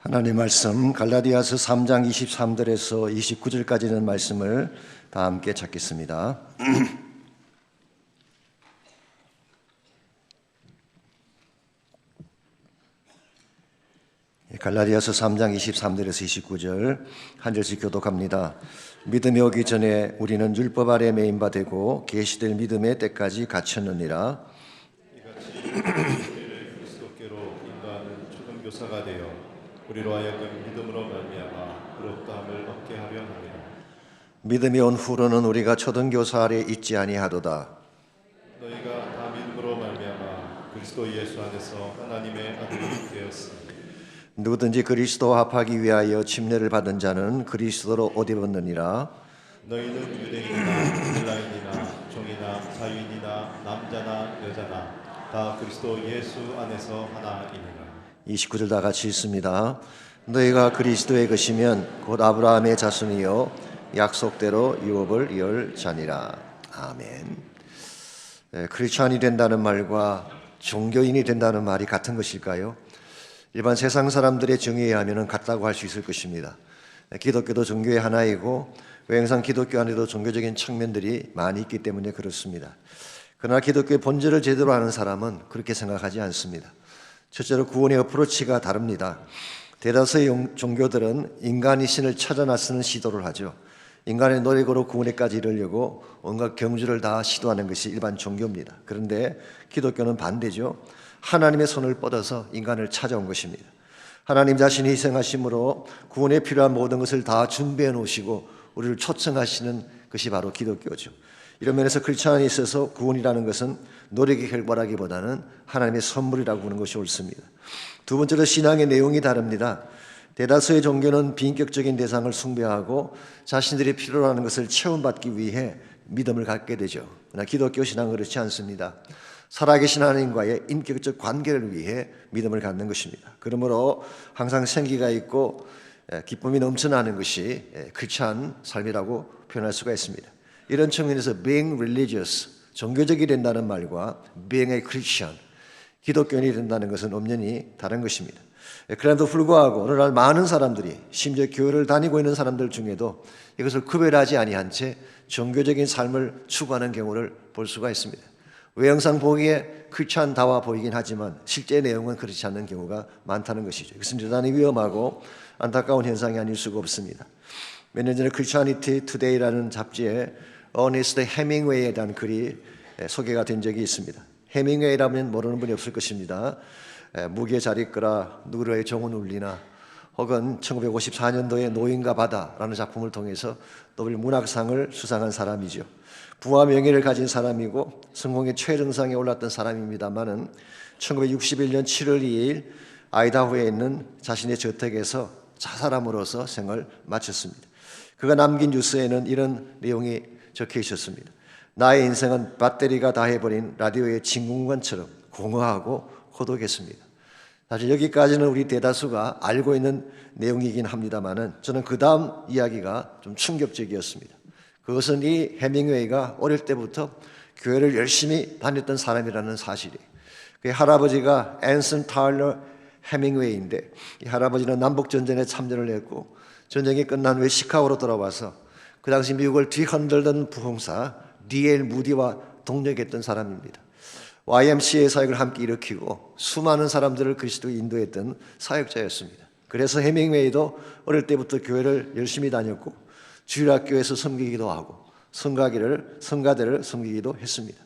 하나님 말씀 갈라디아서 3장 23절에서 29절까지는 말씀을 다 함께 찾겠습니다. 갈라디아서 3장 23절에서 29절 한 절씩 교독합니다. 믿음이 오기 전에 우리는 율법 아래 매인 바 되고 계시될 믿음의 때까지 갇혔느니라. 이같이 우리를 그리스도께로 인도하는 초등교사가 되어 우리로 하여금 믿음으로 말미암아 의롭다함을 얻게 하려 함이라. 믿음이 온 후로는 우리가 초등교사 아래 있지 아니하도다. 너희가 다 믿음으로 말미암아 그리스도 예수 안에서 하나님의 아들이 되었으니 누구든지 그리스도와 합하기 위하여 침례를 받은 자는 그리스도로 옷 입었느니라. 너희는 유대인이나 헬라인이나 종이나 자유인이나 남자나 여자나 다 그리스도 예수 안에서 하나이니라. 29절 다 같이 읽습니다. 너희가 그리스도의 것이면 곧 아브라함의 자손이요 약속대로 유업을 이을 자니라. 아멘. 크리스찬이 된다는 말과 종교인이 된다는 말이 같은 것일까요? 일반 세상 사람들의 정의에 하면 같다고 할 수 있을 것입니다. 기독교도 종교의 하나이고 외형상 기독교 안에도 종교적인 측면들이 많이 있기 때문에 그렇습니다. 그러나 기독교의 본질을 제대로 아는 사람은 그렇게 생각하지 않습니다. 첫째로 구원의 어프로치가 다릅니다. 대다수의 종교들은 인간이 신을 찾아 나서는 시도를 하죠. 인간의 노력으로 구원에까지 이르려고 온갖 경주를 다 시도하는 것이 일반 종교입니다. 그런데 기독교는 반대죠. 하나님의 손을 뻗어서 인간을 찾아온 것입니다. 하나님 자신이 희생하심으로 구원에 필요한 모든 것을 다 준비해 놓으시고 우리를 초청하시는 것이 바로 기독교죠. 이런 면에서 크리스찬에 있어서 구원이라는 것은 노력의 결과라기보다는 하나님의 선물이라고 보는 것이 옳습니다. 두 번째로 신앙의 내용이 다릅니다. 대다수의 종교는 비인격적인 대상을 숭배하고 자신들이 필요로 하는 것을 체험받기 위해 믿음을 갖게 되죠. 그러나 기독교 신앙은 그렇지 않습니다. 살아계신 하나님과의 인격적 관계를 위해 믿음을 갖는 것입니다. 그러므로 항상 생기가 있고 기쁨이 넘쳐나는 것이 크리스찬 삶이라고 표현할 수가 있습니다. 이런 측면에서 being religious, 종교적이 된다는 말과 being a Christian, 기독교인이 된다는 것은 엄연히 다른 것입니다. 그럼에도 불구하고 오늘날 많은 사람들이 심지어 교회를 다니고 있는 사람들 중에도 이것을 구별하지 아니한 채 종교적인 삶을 추구하는 경우를 볼 수가 있습니다. 외형상 보기에 크리스찬다워 보이긴 하지만 실제 내용은 그렇지 않는 경우가 많다는 것이죠. 이것은 대단히 위험하고 안타까운 현상이 아닐 수가 없습니다. 몇 년 전에 크리스찬니티 투데이라는 잡지에 어니스트 해밍웨이에 대한 글이 소개가 된 적이 있습니다. 해밍웨이라면 모르는 분이 없을 것입니다. 무기에 잘 이끌어 누구의 종은 울리나 혹은 1954년도에 노인과 바다라는 작품을 통해서 노벨 문학상을 수상한 사람이죠. 부와 명예를 가진 사람이고 성공의 최정상에 올랐던 사람입니다만은 1961년 7월 2일 아이다호에 있는 자신의 저택에서 자살함으로써 생을 마쳤습니다. 그가 남긴 뉴스에는 이런 내용이 적혀 있었습니다. 나의 인생은 배터리가 다 해버린 라디오의 진공관처럼 공허하고 고독했습니다. 사실 여기까지는 우리 대다수가 알고 있는 내용이긴 합니다만은 저는 그 다음 이야기가 좀 충격적이었습니다. 그것은 이 해밍웨이가 어릴 때부터 교회를 열심히 다녔던 사람이라는 사실이에요. 그의 할아버지가 앤슨 타일러 해밍웨이인데 이 할아버지는 남북전쟁에 참전을 했고 전쟁이 끝난 후에 시카고로 돌아와서 그 당시 미국을 뒤흔들던 부흥사 D.L. 무디와 동력했던 사람입니다. YMCA 사역을 함께 일으키고 수많은 사람들을 그리스도에 인도했던 사역자였습니다. 그래서 해밍웨이도 어릴 때부터 교회를 열심히 다녔고 주일학교에서 섬기기도 하고 성가대를 섬기기도 했습니다.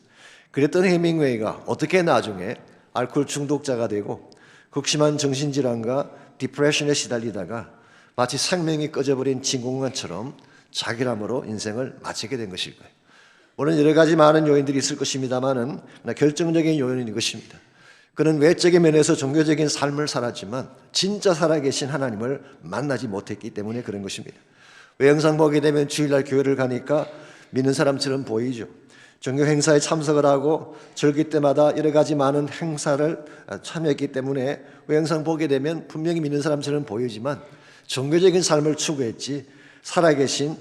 그랬던 해밍웨이가 어떻게 나중에 알코올 중독자가 되고 극심한 정신질환과 디프레션에 시달리다가 마치 생명이 꺼져버린 진공관처럼 자결함으로 인생을 마치게 된 것일까요? 물론 여러 가지 많은 요인들이 있을 것입니다만은 결정적인 요인은 이것입니다. 그는 외적인 면에서 종교적인 삶을 살았지만 진짜 살아계신 하나님을 만나지 못했기 때문에 그런 것입니다. 외형상 보게 되면 주일날 교회를 가니까 믿는 사람처럼 보이죠. 종교 행사에 참석을 하고 절기 때마다 여러 가지 많은 행사를 참여했기 때문에 외형상 보게 되면 분명히 믿는 사람처럼 보이지만 종교적인 삶을 추구했지 살아계신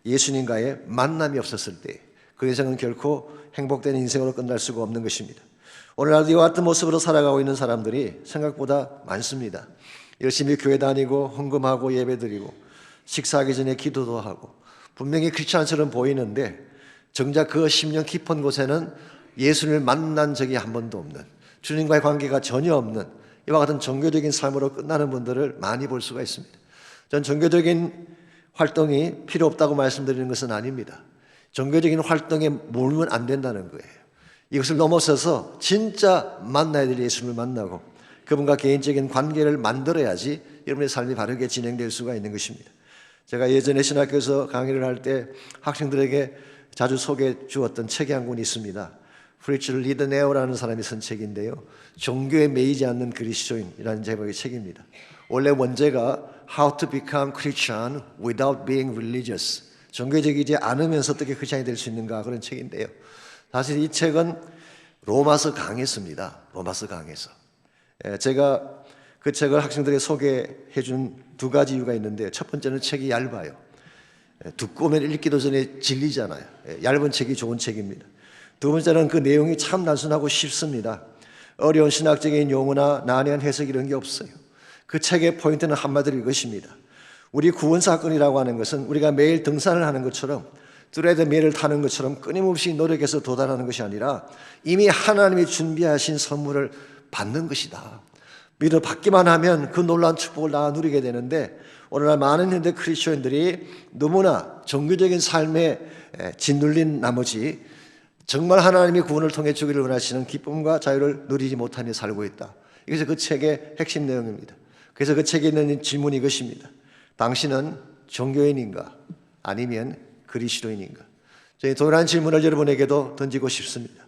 예수님과의 만남이 없었을 때 그 인생은 결코 행복된 인생으로 끝날 수가 없는 것입니다. 오늘날도 이와 같은 모습으로 살아가고 있는 사람들이 생각보다 많습니다. 열심히 교회 다니고 헌금하고 예배드리고 식사하기 전에 기도도 하고 분명히 크리스찬처럼 보이는데 정작 그 심령 깊은 곳에는 예수를 만난 적이 한 번도 없는, 주님과의 관계가 전혀 없는 이와 같은 종교적인 삶으로 끝나는 분들을 많이 볼 수가 있습니다. 전 종교적인 활동이 필요 없다고 말씀드리는 것은 아닙니다. 종교적인 활동에 몰면 안 된다는 거예요. 이것을 넘어서서 진짜 만나야 될 예수를 만나고 그분과 개인적인 관계를 만들어야지 여러분의 삶이 바르게 진행될 수가 있는 것입니다. 제가 예전에 신학교에서 강의를 할 때 학생들에게 자주 소개해 주었던 책이 한 권 있습니다. 프리츠 리드네어라는 사람이 쓴 책인데요, 종교에 매이지 않는 그리스도인이라는 제목의 책입니다. 원래 원제가 How to become Christian without being religious, 종교적이지 않으면서 어떻게 크리스찬이 될 수 있는가, 그런 책인데요, 사실 이 책은 로마서 강해서입니다. 로마서 강해서. 제가 그 책을 학생들에게 소개해 준 두 가지 이유가 있는데, 첫 번째는 책이 얇아요. 두꺼우면 읽기도 전에 질리잖아요. 얇은 책이 좋은 책입니다. 두 번째는 그 내용이 참 단순하고 쉽습니다. 어려운 신학적인 용어나 난해한 해석 이런 게 없어요. 그 책의 포인트는 한마디로 이것입니다. 우리 구원 사건이라고 하는 것은 우리가 매일 등산을 하는 것처럼, 트레드밀을 타는 것처럼 끊임없이 노력해서 도달하는 것이 아니라 이미 하나님이 준비하신 선물을 받는 것이다. 믿어 받기만 하면 그 놀라운 축복을 다 누리게 되는데, 오늘날 많은 현대 크리스천들이 너무나 종교적인 삶에 짓눌린 나머지 정말 하나님이 구원을 통해 주기를 원하시는 기쁨과 자유를 누리지 못하며 살고 있다. 이것이 그 책의 핵심 내용입니다. 그래서 그 책에 있는 질문이 이것입니다. 당신은 종교인인가 아니면 그리스도인인가? 저희 동일한 질문을 여러분에게도 던지고 싶습니다.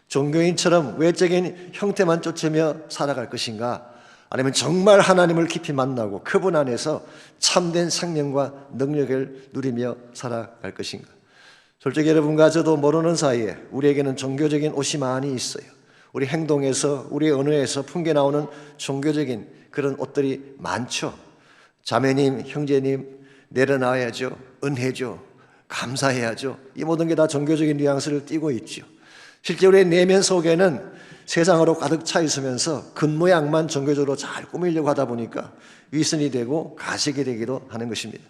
종교인처럼 외적인 형태만 쫓으며 살아갈 것인가, 아니면 정말 하나님을 깊이 만나고 그분 안에서 참된 생명과 능력을 누리며 살아갈 것인가? 솔직히 여러분과 저도 모르는 사이에 우리에게는 종교적인 옷이 많이 있어요. 우리 행동에서, 우리 언어에서 풍겨나오는 종교적인 그런 옷들이 많죠. 자매님, 형제님, 내려놔야죠, 은혜죠, 감사해야죠. 이 모든 게 다 종교적인 뉘앙스를 띠고 있죠. 실제 우리의 내면 속에는 세상으로 가득 차 있으면서 겉모양만 종교적으로 잘 꾸미려고 하다 보니까 위선이 되고 가식이 되기도 하는 것입니다.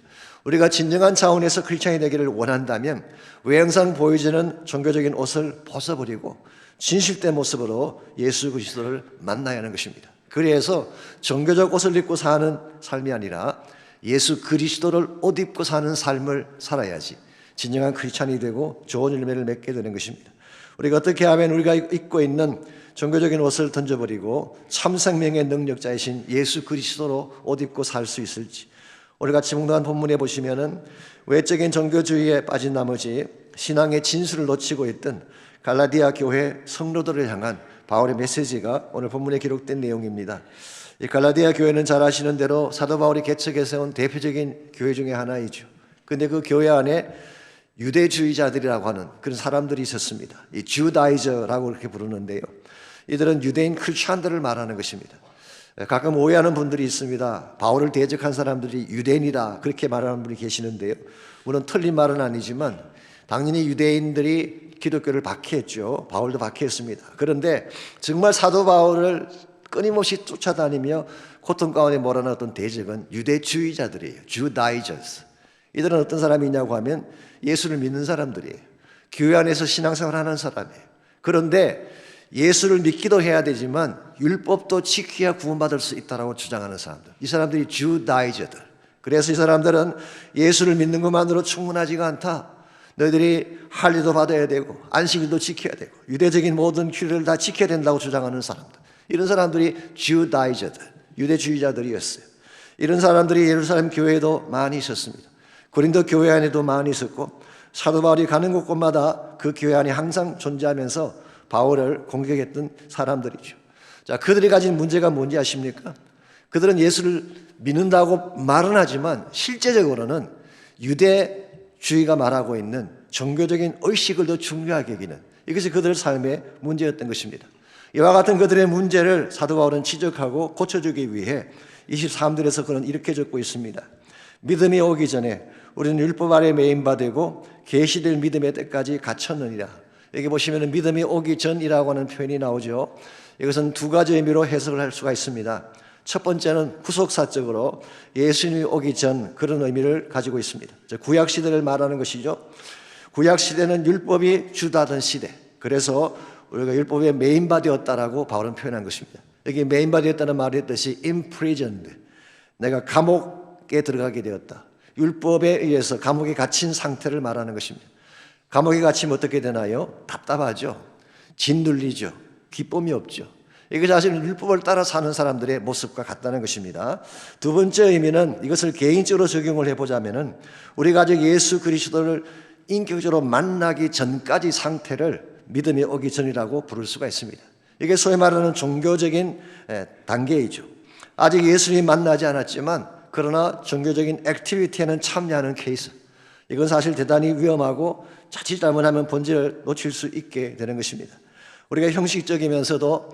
우리가 진정한 차원에서 크리스찬이 되기를 원한다면 외형상 보여지는 종교적인 옷을 벗어버리고 진실된 모습으로 예수 그리스도를 만나야 하는 것입니다. 그래서 종교적 옷을 입고 사는 삶이 아니라 예수 그리스도를 옷 입고 사는 삶을 살아야지 진정한 크리스찬이 되고 좋은 열매를 맺게 되는 것입니다. 우리가 어떻게 하면 우리가 입고 있는 종교적인 옷을 던져버리고 참 생명의 능력자이신 예수 그리스도로 옷 입고 살 수 있을지, 오늘 같이 묵상한 본문에 보시면은 외적인 종교주의에 빠진 나머지 신앙의 진수를 놓치고 있던 갈라디아 교회 성도들을 향한 바울의 메시지가 오늘 본문에 기록된 내용입니다. 이 갈라디아 교회는 잘 아시는 대로 사도 바울이 개척해 세운 대표적인 교회 중에 하나이죠. 그런데 그 교회 안에 유대주의자들이라고 하는 그런 사람들이 있었습니다. 이 주다이저라고 그렇게 부르는데요, 이들은 유대인 크리스찬들을 말하는 것입니다. 가끔 오해하는 분들이 있습니다. 바울을 대적한 사람들이 유대인이다 그렇게 말하는 분이 계시는데요, 물론 틀린 말은 아니지만 당연히 유대인들이 기독교를 박해했죠. 바울도 박해했습니다. 그런데 정말 사도 바울을 끊임없이 쫓아다니며 고통 가운데 몰아넣었던 대적은 유대주의자들이에요. 주다이저스. 이들은 어떤 사람이냐고 하면 예수를 믿는 사람들이에요. 교회 안에서 신앙생활을 하는 사람이에요. 그런데 예수를 믿기도 해야 되지만 율법도 지켜야 구원받을 수 있다고 주장하는 사람들, 이 사람들이 주다이저들. 그래서 이 사람들은 예수를 믿는 것만으로 충분하지가 않다. 너희들이 할례도 받아야 되고 안식일도 지켜야 되고 유대적인 모든 규례를 다 지켜야 된다고 주장하는 사람들, 이런 사람들이 주다이저들, 유대주의자들이었어요. 이런 사람들이 예루살렘 교회에도 많이 있었습니다. 고린도 교회 안에도 많이 있었고 사도 바울이 가는 곳곳마다 그 교회 안에 항상 존재하면서 바울을 공격했던 사람들이죠. 자, 그들이 가진 문제가 뭔지 아십니까? 그들은 예수를 믿는다고 말은 하지만 실제적으로는 유대주의가 말하고 있는 종교적인 의식을 더 중요하게 여기는, 이것이 그들의 삶의 문제였던 것입니다. 이와 같은 그들의 문제를 사도 바울은 지적하고 고쳐주기 위해 23절에서 그는 이렇게 적고 있습니다. 믿음이 오기 전에 우리는 율법 아래 매인 바 되고 계시될 믿음의 때까지 갇혔느니라. 여기 보시면 믿음이 오기 전이라고 하는 표현이 나오죠. 이것은 두 가지 의미로 해석을 할 수가 있습니다. 첫 번째는 후속사적으로 예수님이 오기 전 그런 의미를 가지고 있습니다. 구약 시대를 말하는 것이죠. 구약 시대는 율법이 주도하던 시대. 그래서 우리가 율법의 메인바디였다라고 바울은 표현한 것입니다. 여기 메인바디였다는 말의 뜻이 imprisoned. 내가 감옥에 들어가게 되었다. 율법에 의해서 감옥에 갇힌 상태를 말하는 것입니다. 감옥에 갇히면 어떻게 되나요? 답답하죠. 짓눌리죠. 기쁨이 없죠. 이게 사실은 율법을 따라 사는 사람들의 모습과 같다는 것입니다. 두 번째 의미는 이것을 개인적으로 적용을 해보자면은 우리가 아직 예수 그리스도를 인격적으로 만나기 전까지 상태를 믿음이 오기 전이라고 부를 수가 있습니다. 이게 소위 말하는 종교적인 단계이죠. 아직 예수님 만나지 않았지만 그러나 종교적인 액티비티에는 참여하는 케이스. 이건 사실 대단히 위험하고 자칫 잘못하면 본질을 놓칠 수 있게 되는 것입니다. 우리가 형식적이면서도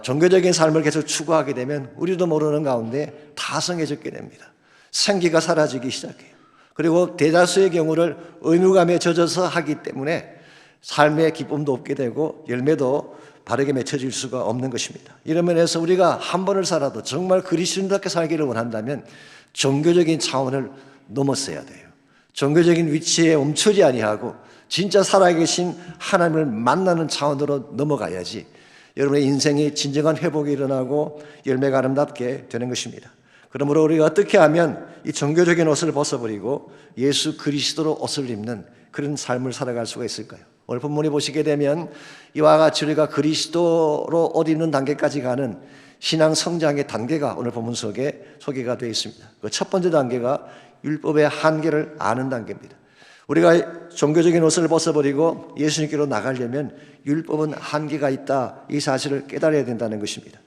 종교적인 삶을 계속 추구하게 되면 우리도 모르는 가운데 다성해졌게 됩니다. 생기가 사라지기 시작해요. 그리고 대다수의 경우를 의무감에 젖어서 하기 때문에 삶의 기쁨도 없게 되고 열매도 바르게 맺혀질 수가 없는 것입니다. 이런 면에서 우리가 한 번을 살아도 정말 그리스도인답게 살기를 원한다면 종교적인 차원을 넘었어야 돼요. 종교적인 위치에 멈추지 아니하고 진짜 살아계신 하나님을 만나는 차원으로 넘어가야지 여러분의 인생이 진정한 회복이 일어나고 열매가 아름답게 되는 것입니다. 그러므로 우리가 어떻게 하면 이 종교적인 옷을 벗어버리고 예수 그리스도로 옷을 입는 그런 삶을 살아갈 수가 있을까요? 오늘 본문에 보시게 되면 이와 같이 우리가 그리스도로 옷 입는 단계까지 가는 신앙 성장의 단계가 오늘 본문 속에 소개가 되어 있습니다. 그 첫 번째 단계가 율법의 한계를 아는 단계입니다. 우리가 종교적인 옷을 벗어버리고 예수님께로 나가려면 율법은 한계가 있다, 이 사실을 깨달아야 된다는 것입니다.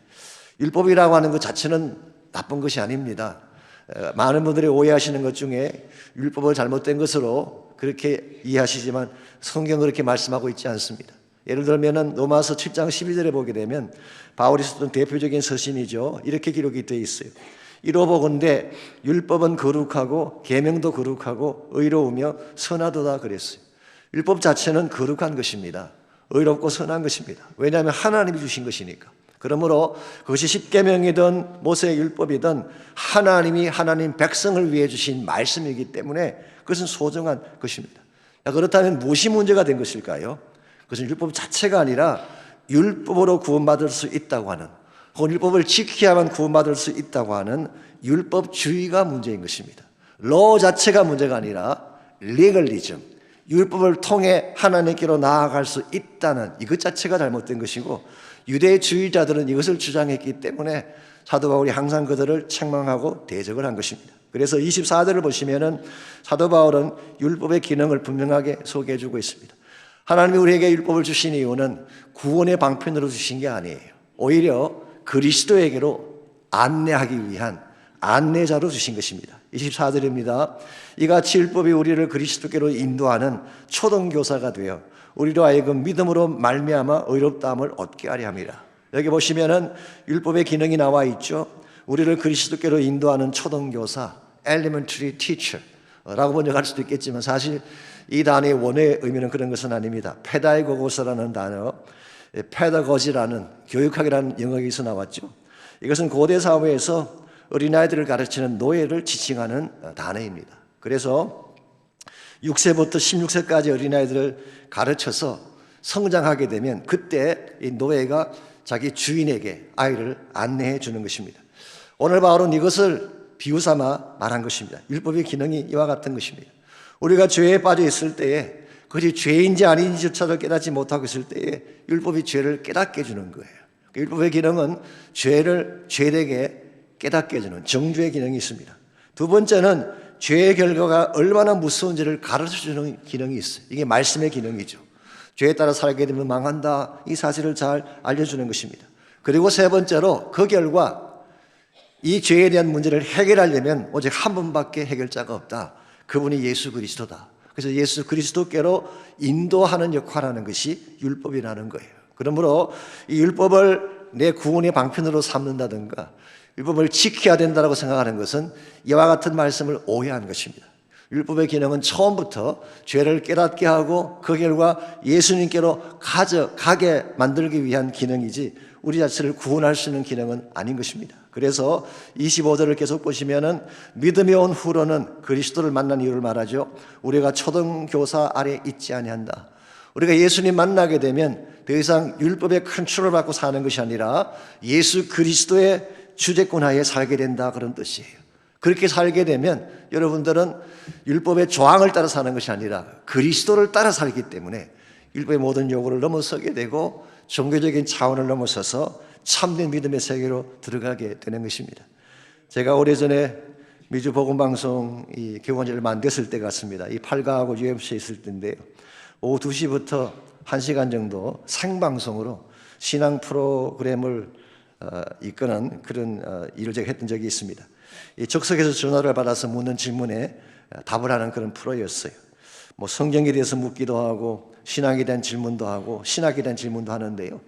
율법이라고 하는 것 자체는 나쁜 것이 아닙니다. 많은 분들이 오해하시는 것 중에 율법을 잘못된 것으로 그렇게 이해하시지만 성경은 그렇게 말씀하고 있지 않습니다. 예를 들면 로마서 7장 12절에 보게 되면 바울이 썼던 대표적인 서신이죠. 이렇게 기록이 되어 있어요. 이로보건대 율법은 거룩하고 계명도 거룩하고 의로우며 선하도다 그랬어요. 율법 자체는 거룩한 것입니다. 의롭고 선한 것입니다. 왜냐하면 하나님이 주신 것이니까. 그러므로 그것이 십계명이든 모세의 율법이든 하나님이 하나님 백성을 위해 주신 말씀이기 때문에 그것은 소중한 것입니다. 그렇다면 무엇이 문제가 된 것일까요? 그것은 율법 자체가 아니라 율법으로 구원받을 수 있다고 하는, 혹은 율법을 지켜야만 구원받을 수 있다고 하는 율법주의가 문제인 것입니다. 로 자체가 문제가 아니라 리걸리즘, 율법을 통해 하나님께로 나아갈 수 있다는 이것 자체가 잘못된 것이고, 유대주의자들은 이것을 주장했기 때문에 사도 바울이 항상 그들을 책망하고 대적을 한 것입니다. 그래서 24절을 보시면은 사도 바울은 율법의 기능을 분명하게 소개해 주고 있습니다. 하나님이 우리에게 율법을 주신 이유는 구원의 방편으로 주신 게 아니에요. 오히려 그리스도에게로 안내하기 위한 안내자로 주신 것입니다. 24절입니다. 이같이 율법이 우리를 그리스도께로 인도하는 초등교사가 되어 우리로 하여금 믿음으로 말미암아 의롭다함을 얻게 하려 함이라. 여기 보시면은 율법의 기능이 나와 있죠. 우리를 그리스도께로 인도하는 초등교사, elementary teacher라고 번역할 수도 있겠지만 사실 이 단어의 원의 의미는 그런 것은 아닙니다. 페다이고고스라는 단어, 페다거지라는 교육학이라는 영역에서 나왔죠. 이것은 고대 사회에서 어린아이들을 가르치는 노예를 지칭하는 단어입니다. 그래서 6세부터 16세까지 어린아이들을 가르쳐서 성장하게 되면 그때 이 노예가 자기 주인에게 아이를 안내해 주는 것입니다. 오늘 바울은 이것을 비유삼아 말한 것입니다. 율법의 기능이 이와 같은 것입니다. 우리가 죄에 빠져 있을 때에 그것이 죄인지 아닌지조차도 깨닫지 못하고 있을 때에 율법이 죄를 깨닫게 해주는 거예요. 율법의 기능은 죄를 죄되게 깨닫게 해주는 정죄의 기능이 있습니다. 두 번째는 죄의 결과가 얼마나 무서운지를 가르쳐주는 기능이 있어요. 이게 말씀의 기능이죠. 죄에 따라 살게 되면 망한다, 이 사실을 잘 알려주는 것입니다. 그리고 세 번째로 그 결과 이 죄에 대한 문제를 해결하려면 오직 한 분밖에 해결자가 없다. 그분이 예수 그리스도다. 그래서 예수 그리스도께로 인도하는 역할을 하는 것이 율법이라는 거예요. 그러므로 이 율법을 내 구원의 방편으로 삼는다든가 율법을 지켜야 된다고 생각하는 것은 이와 같은 말씀을 오해한 것입니다. 율법의 기능은 처음부터 죄를 깨닫게 하고 그 결과 예수님께로 가게 만들기 위한 기능이지 우리 자체를 구원할 수 있는 기능은 아닌 것입니다. 그래서 25절을 계속 보시면은 믿음이 온 후로는 그리스도를 만난 이유를 말하죠. 우리가 초등교사 아래 있지 아니한다. 우리가 예수님 만나게 되면 더 이상 율법의 컨트롤을 받고 사는 것이 아니라 예수 그리스도의 주재권 하에 살게 된다, 그런 뜻이에요. 그렇게 살게 되면 여러분들은 율법의 조항을 따라 사는 것이 아니라 그리스도를 따라 살기 때문에 율법의 모든 요구를 넘어서게 되고 종교적인 차원을 넘어서서 참된 믿음의 세계로 들어가게 되는 것입니다. 제가 오래전에 미주 복음방송 이 교원제를 만들었을 때 같습니다. 이 8가하고 UMC에 있을 때인데요. 오후 2시부터 1시간 정도 생방송으로 신앙 프로그램을 이끄는 그런 일을 제가 했던 적이 있습니다. 이 적석에서 전화를 받아서 묻는 질문에 답을 하는 그런 프로였어요. 뭐 성경에 대해서 묻기도 하고 신앙에 대한 질문도 하고 신학에 대한 질문도 하는데요.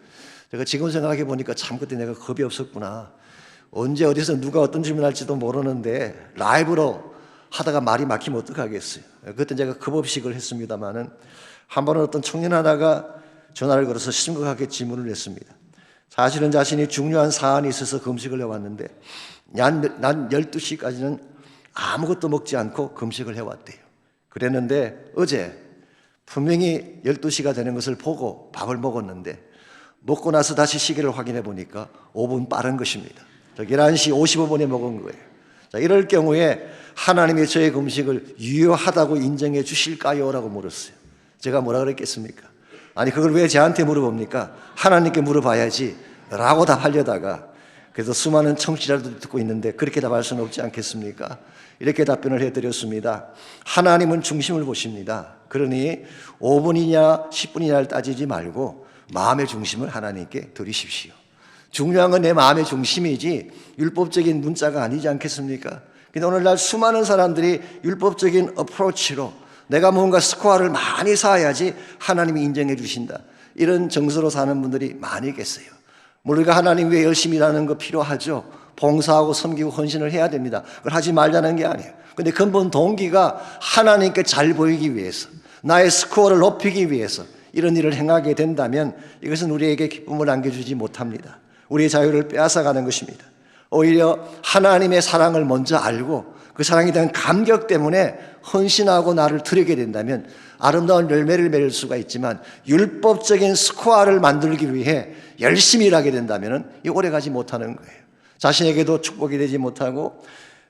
제가 지금 생각해 보니까 참 그때 내가 겁이 없었구나. 언제 어디서 누가 어떤 질문할지도 모르는데 라이브로 하다가 말이 막히면 어떡하겠어요. 그때 제가 겁 없이 그걸 했습니다마는 한 번은 어떤 청년 하나가 전화를 걸어서 심각하게 질문을 했습니다. 사실은 자신이 중요한 사안이 있어서 금식을 해왔는데 난 12시까지는 아무것도 먹지 않고 금식을 해왔대요. 그랬는데 어제 분명히 12시가 되는 것을 보고 밥을 먹었는데 먹고 나서 다시 시계를 확인해 보니까 5분 빠른 것입니다. 11시 55분에 먹은 거예요. 자, 이럴 경우에 하나님이 저의 금식을 유효하다고 인정해 주실까요? 라고 물었어요. 제가 뭐라 그랬겠습니까? 아니 그걸 왜 저한테 물어봅니까? 하나님께 물어봐야지 라고 답하려다가 그래서 수많은 청취자들도 듣고 있는데 그렇게 답할 수는 없지 않겠습니까? 이렇게 답변을 해드렸습니다. 하나님은 중심을 보십니다. 그러니 5분이냐 10분이냐를 따지지 말고 마음의 중심을 하나님께 드리십시오. 중요한 건 내 마음의 중심이지 율법적인 문자가 아니지 않겠습니까? 근데 오늘날 수많은 사람들이 율법적인 어프로치로 내가 뭔가 스코어를 많이 쌓아야지 하나님이 인정해 주신다, 이런 정서로 사는 분들이 많이 계세요. 우리가 하나님 위해 열심히 일하는 거 필요하죠. 봉사하고 섬기고 헌신을 해야 됩니다. 그걸 하지 말자는 게 아니에요. 근데 근본 동기가 하나님께 잘 보이기 위해서, 나의 스코어를 높이기 위해서 이런 일을 행하게 된다면 이것은 우리에게 기쁨을 안겨주지 못합니다. 우리의 자유를 빼앗아가는 것입니다. 오히려 하나님의 사랑을 먼저 알고 그 사랑에 대한 감격 때문에 헌신하고 나를 드리게 된다면 아름다운 열매를 맺을 수가 있지만 율법적인 스코어를 만들기 위해 열심히 일하게 된다면 오래가지 못하는 거예요. 자신에게도 축복이 되지 못하고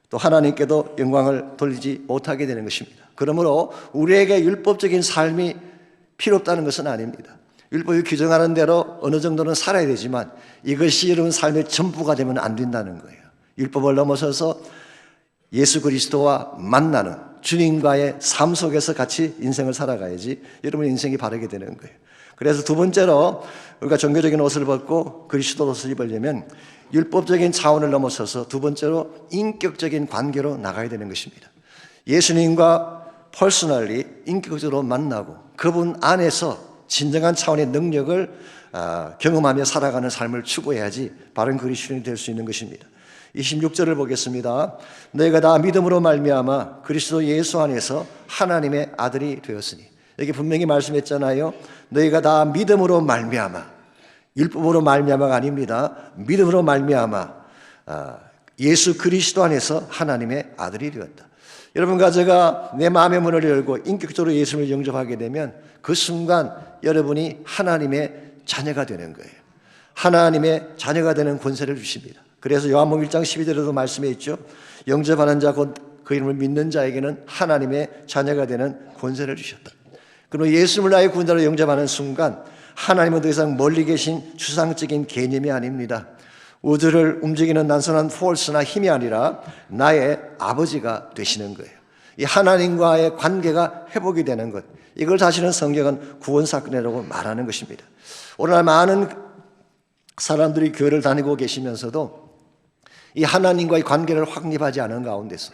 또 하나님께도 영광을 돌리지 못하게 되는 것입니다. 그러므로 우리에게 율법적인 삶이 필요 없다는 것은 아닙니다. 율법이 규정하는 대로 어느 정도는 살아야 되지만 이것이 여러분 삶의 전부가 되면 안 된다는 거예요. 율법을 넘어서서 예수 그리스도와 만나는 주님과의 삶 속에서 같이 인생을 살아가야지 여러분 인생이 바르게 되는 거예요. 그래서 두 번째로 우리가 종교적인 옷을 벗고 그리스도 옷을 입으려면 율법적인 차원을 넘어서서 두 번째로 인격적인 관계로 나가야 되는 것입니다. 예수님과 퍼스널리 인격적으로 만나고 그분 안에서 진정한 차원의 능력을 경험하며 살아가는 삶을 추구해야지 바른 그리스도인이 될 수 있는 것입니다. 26절을 보겠습니다. 너희가 다 믿음으로 말미암아 그리스도 예수 안에서 하나님의 아들이 되었으니, 여기 분명히 말씀했잖아요. 너희가 다 믿음으로 말미암아, 율법으로 말미암아가 아닙니다. 믿음으로 말미암아 예수 그리스도 안에서 하나님의 아들이 되었다. 여러분과 제가 내 마음의 문을 열고 인격적으로 예수를 영접하게 되면 그 순간 여러분이 하나님의 자녀가 되는 거예요. 하나님의 자녀가 되는 권세를 주십니다. 그래서 요한복음 1장 12절에도 말씀해 있죠. 영접하는 자 곧 그 이름을 믿는 자에게는 하나님의 자녀가 되는 권세를 주셨다. 그리고 예수님을 나의 구원자로 영접하는 순간 하나님은 더 이상 멀리 계신 추상적인 개념이 아닙니다. 우주를 움직이는 단순한 포스나 힘이 아니라 나의 아버지가 되시는 거예요. 이 하나님과의 관계가 회복이 되는 것, 이걸 사실은 성경은 구원 사건이라고 말하는 것입니다. 오늘날 많은 사람들이 교회를 다니고 계시면서도 이 하나님과의 관계를 확립하지 않은 가운데서,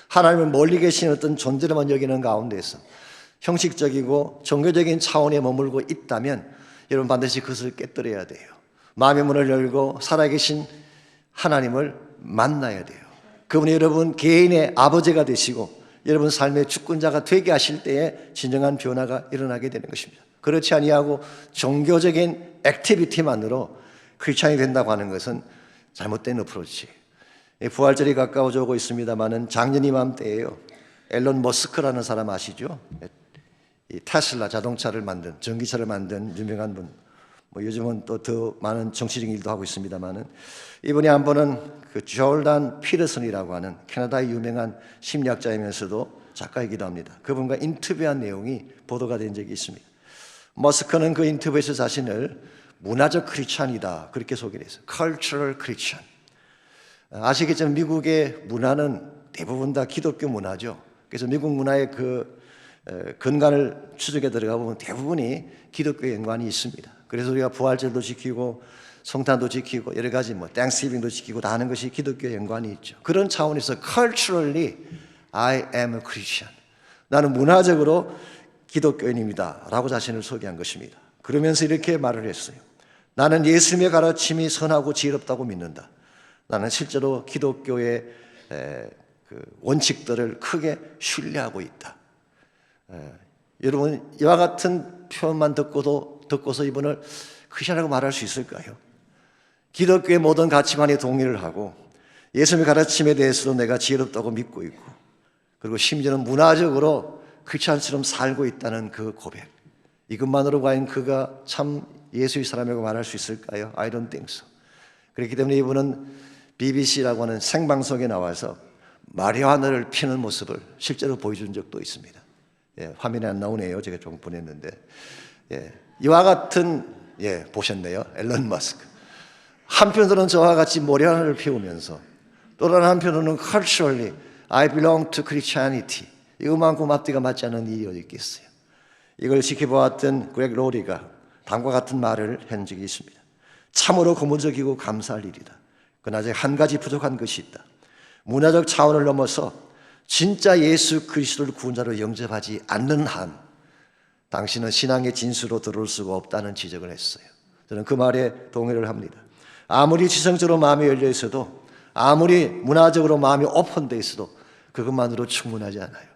하나님을 멀리 계신 어떤 존재로만 여기는 가운데서 형식적이고 종교적인 차원에 머물고 있다면 여러분 반드시 그것을 깨뜨려야 돼요. 마음의 문을 열고 살아계신 하나님을 만나야 돼요. 그분이 여러분 개인의 아버지가 되시고 여러분 삶의 주권자가 되게 하실 때에 진정한 변화가 일어나게 되는 것입니다. 그렇지 아니하고 종교적인 액티비티만으로 크리스찬이 된다고 하는 것은 잘못된 어프로치. 부활절이 가까워져 오고 있습니다만은 작년 이맘때예요. 앨런 머스크라는 사람 아시죠? 이 테슬라 자동차를 만든, 전기차를 만든 유명한 분. 뭐 요즘은 또 더 많은 정치적인 일도 하고 있습니다만은, 이분이 한 번은 그 조던 피터슨이라고 하는 캐나다의 유명한 심리학자이면서도 작가이기도 합니다. 그분과 인터뷰한 내용이 보도가 된 적이 있습니다. 머스크는 그 인터뷰에서 자신을 문화적 크리스찬이다 그렇게 소개를 했어요. Cultural Christian. 아시겠지만 미국의 문화는 대부분 다 기독교 문화죠. 그래서 미국 문화의 그 근간을 추적해 들어가 보면 대부분이 기독교의 연관이 있습니다. 그래서 우리가 부활절도 지키고 성탄도 지키고 여러 가지 뭐 땡스기빙도 지키고 다 하는 것이 기독교의 연관이 있죠. 그런 차원에서 culturally I am a Christian. 나는 문화적으로 기독교인입니다 라고 자신을 소개한 것입니다. 그러면서 이렇게 말을 했어요. 나는 예수님의 가르침이 선하고 지혜롭다고 믿는다. 나는 실제로 기독교의 그 원칙들을 크게 신뢰하고 있다. 여러분 이와 같은 표현만 듣고서 이분을 크리스천이라고 말할 수 있을까요? 기독교의 모든 가치관에 동의를 하고 예수님의 가르침에 대해서도 내가 지혜롭다고 믿고 있고, 그리고 심지어는 문화적으로 크리스천처럼 살고 있다는 그 고백, 이것만으로 과연 그가 참 예수의 사람이라고 말할 수 있을까요? I don't think so. 그렇기 때문에 이분은 BBC라고 하는 생방송에 나와서 마리화나를 피는 모습을 실제로 보여준 적도 있습니다. 화면에 안 나오네요. 제가 좀 보냈는데, 이와 같은 보셨네요. 앨런 머스크. 한편으로는 저와 같이 마리화나를 피우면서 또 다른 한편으로는 culturally I belong to Christianity. 이것만큼 앞뒤가 맞지 않는 일이 어디 있겠어요. 이걸 지켜보았던 그렉 로리가 다음과 같은 말을 한 적이 있습니다. 참으로 고무적이고 감사할 일이다. 그러나 아직 한 가지 부족한 것이 있다. 문화적 차원을 넘어서 진짜 예수 그리스도를 구원자로 영접하지 않는 한 당신은 신앙의 진수로 들어올 수가 없다는 지적을 했어요. 저는 그 말에 동의를 합니다. 아무리 지성적으로 마음이 열려 있어도, 아무리 문화적으로 마음이 오픈되어 있어도 그것만으로 충분하지 않아요.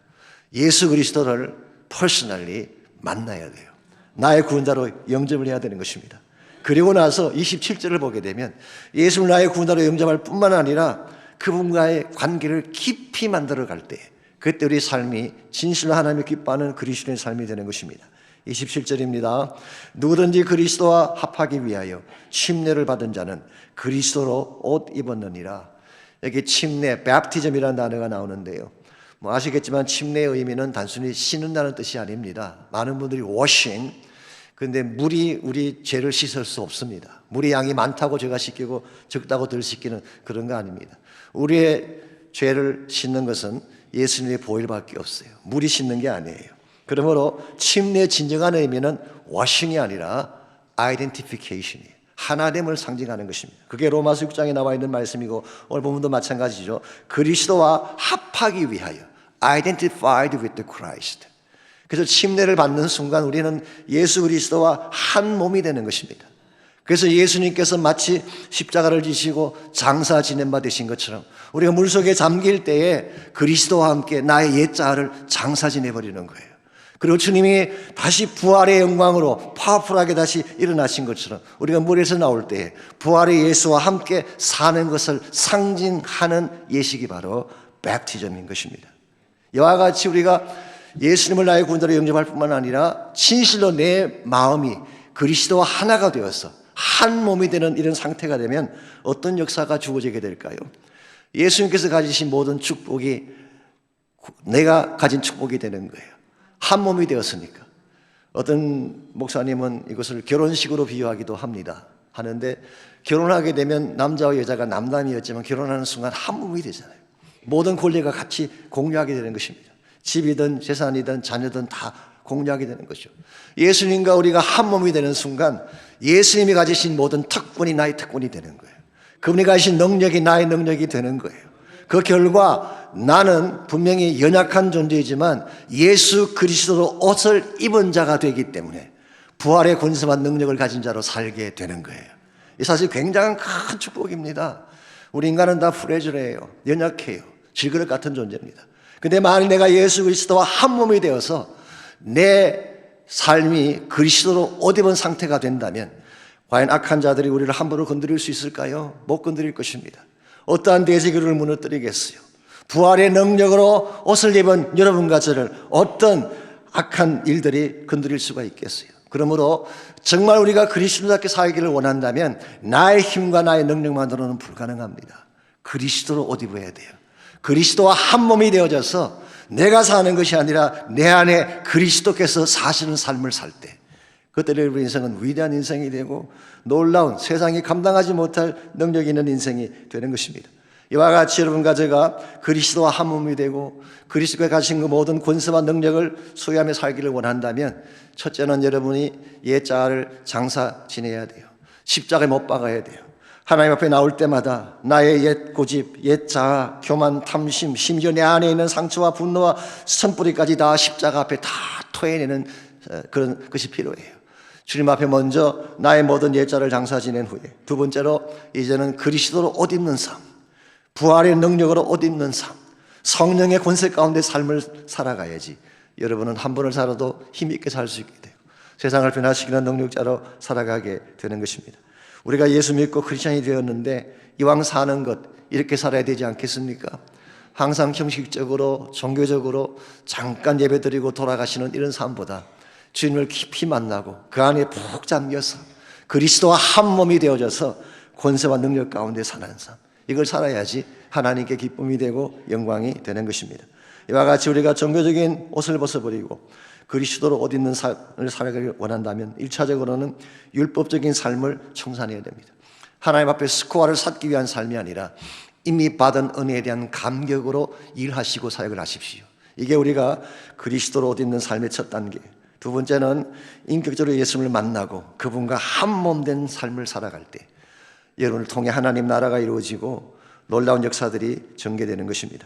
예수 그리스도를 퍼스널리 만나야 돼요. 나의 구원자로 영접을 해야 되는 것입니다. 그리고 나서 27절을 보게 되면 예수를 나의 구원자로 영접할 뿐만 아니라 그분과의 관계를 깊이 만들어 갈 때, 그때 우리 삶이 진실로 하나님이 기뻐하는 그리스도의 삶이 되는 것입니다. 27절입니다. 누구든지 그리스도와 합하기 위하여 침례를 받은 자는 그리스도로 옷 입었느니라. 여기 침례, baptism이라는 단어가 나오는데요. 뭐 아시겠지만 침례의 의미는 단순히 씻는다는 뜻이 아닙니다. 많은 분들이 washing, 그런데 물이 우리 죄를 씻을 수 없습니다. 물의 양이 많다고 죄가 씻기고 적다고 덜 씻기는 그런 거 아닙니다. 우리의 죄를 씻는 것은 예수님의 보혈밖에 없어요. 물이 씻는 게 아니에요. 그러므로 침례의 진정한 의미는 washing이 아니라 identification이에요. 하나됨을 상징하는 것입니다. 그게 로마서 6장에 나와 있는 말씀이고 오늘 본문도 마찬가지죠. 그리스도와 합하기 위하여 identified with the Christ. 그래서 침례를 받는 순간 우리는 예수 그리스도와 한 몸이 되는 것입니다. 그래서 예수님께서 마치 십자가를 지시고 장사 지낸 바 되신 것처럼 우리가 물속에 잠길 때에 그리스도와 함께 나의 옛자를 장사 지내버리는 거예요. 그리고 주님이 다시 부활의 영광으로 파워풀하게 다시 일어나신 것처럼 우리가 물에서 나올 때 부활의 예수와 함께 사는 것을 상징하는 예식이 바로 백티즘인 것입니다. 이와 같이 우리가 예수님을 나의 구원자로 영접할 뿐만 아니라 진실로 내 마음이 그리스도와 하나가 되어서 한 몸이 되는 이런 상태가 되면 어떤 역사가 주어지게 될까요? 예수님께서 가지신 모든 축복이 내가 가진 축복이 되는 거예요. 한 몸이 되었으니까. 어떤 목사님은 이것을 결혼식으로 비유하기도 합니다. 하는데 결혼하게 되면 남자와 여자가 남남이었지만 결혼하는 순간 한 몸이 되잖아요. 모든 권리가 같이 공유하게 되는 것입니다. 집이든 재산이든 자녀든 다 공유하게 되는 거죠. 예수님과 우리가 한 몸이 되는 순간 예수님이 가지신 모든 특권이 나의 특권이 되는 거예요. 그분이 가지신 능력이 나의 능력이 되는 거예요. 그 결과 나는 분명히 연약한 존재이지만 예수 그리스도로 옷을 입은 자가 되기 때문에 부활의 권세와 능력을 가진 자로 살게 되는 거예요. 이 사실 굉장한 큰 축복입니다. 우리 인간은 다 프레즐해요. 연약해요. 질그릇 같은 존재입니다. 근데 만일 내가 예수 그리스도와 한 몸이 되어서 내 삶이 그리스도로 옷 입은 상태가 된다면 과연 악한 자들이 우리를 함부로 건드릴 수 있을까요? 못 건드릴 것입니다. 어떠한 대지기를 무너뜨리겠어요? 부활의 능력으로 옷을 입은 여러분과 저를 어떤 악한 일들이 건드릴 수가 있겠어요? 그러므로 정말 우리가 그리스도답게 살기를 원한다면 나의 힘과 나의 능력만으로는 불가능합니다. 그리스도로 옷 입어야 돼요. 그리스도와 한 몸이 되어져서 내가 사는 것이 아니라 내 안에 그리스도께서 사시는 삶을 살 때 그때 우리 인생은 위대한 인생이 되고 놀라운 세상이 감당하지 못할 능력 있는 인생이 되는 것입니다. 이와 같이 여러분과 제가 그리스도와 한 몸이 되고 그리스도가 가진 그 모든 권세와 능력을 소유하며 살기를 원한다면 첫째는 여러분이 옛자를 장사 지내야 돼요. 십자가에 못 박아야 돼요. 하나님 앞에 나올 때마다 나의 옛 고집, 옛 자아, 교만, 탐심, 심지어 내 안에 있는 상처와 분노와 선뿌리까지 다 십자가 앞에 다 토해내는 그런 것이 필요해요. 주님 앞에 먼저 나의 모든 옛자를 장사 지낸 후에 두 번째로 이제는 그리스도로 옷 입는 삶, 부활의 능력으로 옷 입는 삶, 성령의 권세 가운데 삶을 살아가야지 여러분은 한 번을 살아도 힘있게 살 수 있게 되고 세상을 변화시키는 능력자로 살아가게 되는 것입니다. 우리가 예수 믿고 크리스천이 되었는데 이왕 사는 것 이렇게 살아야 되지 않겠습니까? 항상 형식적으로 종교적으로 잠깐 예배드리고 돌아가시는 이런 삶보다 주님을 깊이 만나고 그 안에 푹 잠겨서 그리스도와 한 몸이 되어져서 권세와 능력 가운데 사는 삶, 이걸 살아야지 하나님께 기쁨이 되고 영광이 되는 것입니다. 이와 같이 우리가 종교적인 옷을 벗어버리고 그리스도로 옷 입는 삶을 살아가길 원한다면 1차적으로는 율법적인 삶을 청산해야 됩니다. 하나님 앞에 스코어를 쌓기 위한 삶이 아니라 이미 받은 은혜에 대한 감격으로 일하시고 사역을 하십시오. 이게 우리가 그리스도로 옷 입는 삶의 첫 단계예요. 두 번째는 인격적으로 예수님을 만나고 그분과 한 몸 된 삶을 살아갈 때 여러분을 통해 하나님 나라가 이루어지고 놀라운 역사들이 전개되는 것입니다.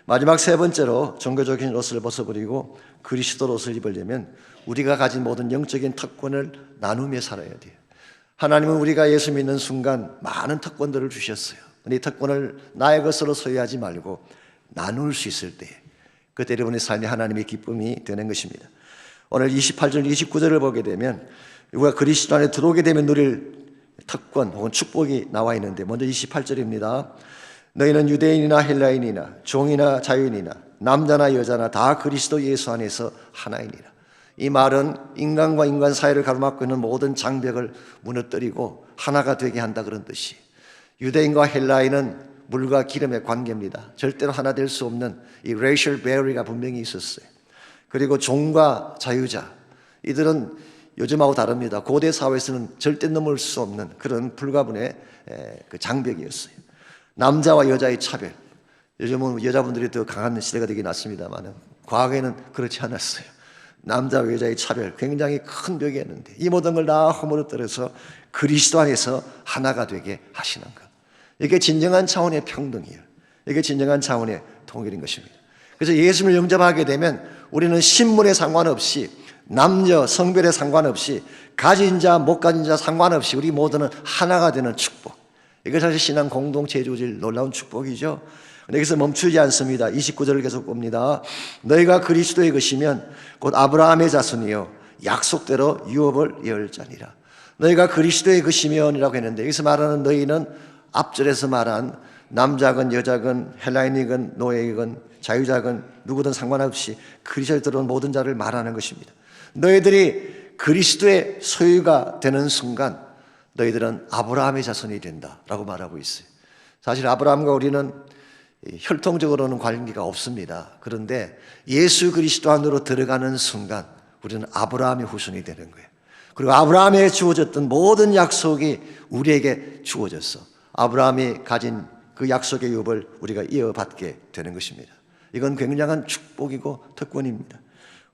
마지막 세 번째로 종교적인 옷을 벗어버리고 그리스도 옷을 입으려면 우리가 가진 모든 영적인 특권을 나누며 살아야 돼요. 하나님은 우리가 예수 믿는 순간 많은 특권들을 주셨어요. 이 특권을 나의 것으로 소유하지 말고 나눌 수 있을 때 그때 여러분의 삶이 하나님의 기쁨이 되는 것입니다. 오늘 28절 29절을 보게 되면 우리가 그리스도 안에 들어오게 되면 누릴 특권 혹은 축복이 나와 있는데 먼저 28절입니다. 너희는 유대인이나 헬라인이나 종이나 자유인이나 남자나 여자나 다 그리스도 예수 안에서 하나이니라. 이 말은 인간과 인간 사이를 가로막고 있는 모든 장벽을 무너뜨리고 하나가 되게 한다 그런 뜻이. 유대인과 헬라인은 물과 기름의 관계입니다. 절대로 하나 될 수 없는 이 racial barrier가 분명히 있었어요. 그리고 종과 자유자, 이들은 요즘하고 다릅니다. 고대 사회에서는 절대 넘을 수 없는 그런 불가분의 그 장벽이었어요. 남자와 여자의 차별, 요즘은 여자분들이 더 강한 시대가 되긴 났습니다만 과거에는 그렇지 않았어요. 남자와 여자의 차별, 굉장히 큰 벽이었는데 이 모든 걸 다 허물어뜨려서 그리스도 안에서 하나가 되게 하시는 것, 이게 진정한 차원의 평등이에요. 이게 진정한 차원의 통일인 것입니다. 그래서 예수님을 영접하게 되면 우리는 신분에 상관없이 남녀 성별에 상관없이 가진 자 못 가진 자 상관없이 우리 모두는 하나가 되는 축복, 이게 사실 신앙 공동체에 주어질 놀라운 축복이죠. 여기서 멈추지 않습니다. 29절을 계속 봅니다. 너희가 그리스도의 것이면 곧 아브라함의 자손이요 약속대로 유업을 이을 자니라. 너희가 그리스도의 것이면이라고 했는데 여기서 말하는 너희는 앞절에서 말한 남자건 여자건 헬라인이건 노예이건 자유자건 누구든 상관없이 그리스도에 들어온 모든 자를 말하는 것입니다. 너희들이 그리스도의 소유가 되는 순간 너희들은 아브라함의 자손이 된다라고 말하고 있어요. 사실 아브라함과 우리는 혈통적으로는 관계가 없습니다. 그런데 예수 그리스도 안으로 들어가는 순간 우리는 아브라함의 후손이 되는 거예요. 그리고 아브라함에 주어졌던 모든 약속이 우리에게 주어졌어. 아브라함이 가진 그 약속의 유업을 우리가 이어받게 되는 것입니다. 이건 굉장한 축복이고 특권입니다.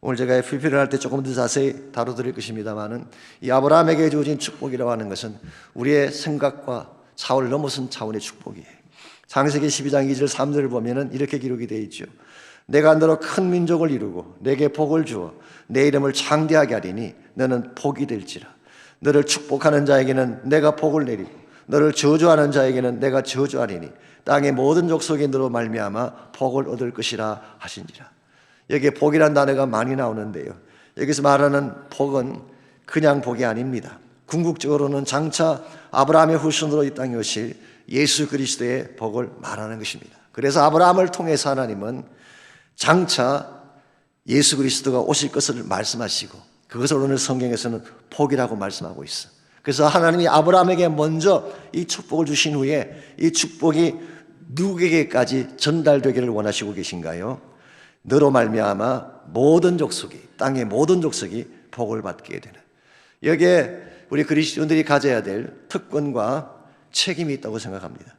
오늘 제가 FP를 할 때 조금 더 자세히 다뤄드릴 것입니다만은 이 아브라함에게 주어진 축복이라고 하는 것은 우리의 생각과 차원을 넘어선 차원의 축복이에요. 창세기 12장 2절 3절을 보면은 이렇게 기록이 되어 있죠. 내가 너로 큰 민족을 이루고 내게 복을 주어 내 이름을 창대하게 하리니 너는 복이 될지라. 너를 축복하는 자에게는 내가 복을 내리고 너를 저주하는 자에게는 내가 저주하리니 땅의 모든 족속이 너로 말미암아 복을 얻을 것이라 하신지라. 여기에 복이란 단어가 많이 나오는데요, 여기서 말하는 복은 그냥 복이 아닙니다. 궁극적으로는 장차 아브라함의 후손으로 이 땅에 오실 예수 그리스도의 복을 말하는 것입니다. 그래서 아브라함을 통해서 하나님은 장차 예수 그리스도가 오실 것을 말씀하시고, 그것을 오늘 성경에서는 복이라고 말씀하고 있어. 그래서 하나님이 아브라함에게 먼저 이 축복을 주신 후에 이 축복이 누구에게까지 전달되기를 원하시고 계신가요? 너로 말미암아 모든 족속이, 땅의 모든 족속이 복을 받게 되는, 여기에 우리 그리스도인들이 가져야 될 특권과 책임이 있다고 생각합니다.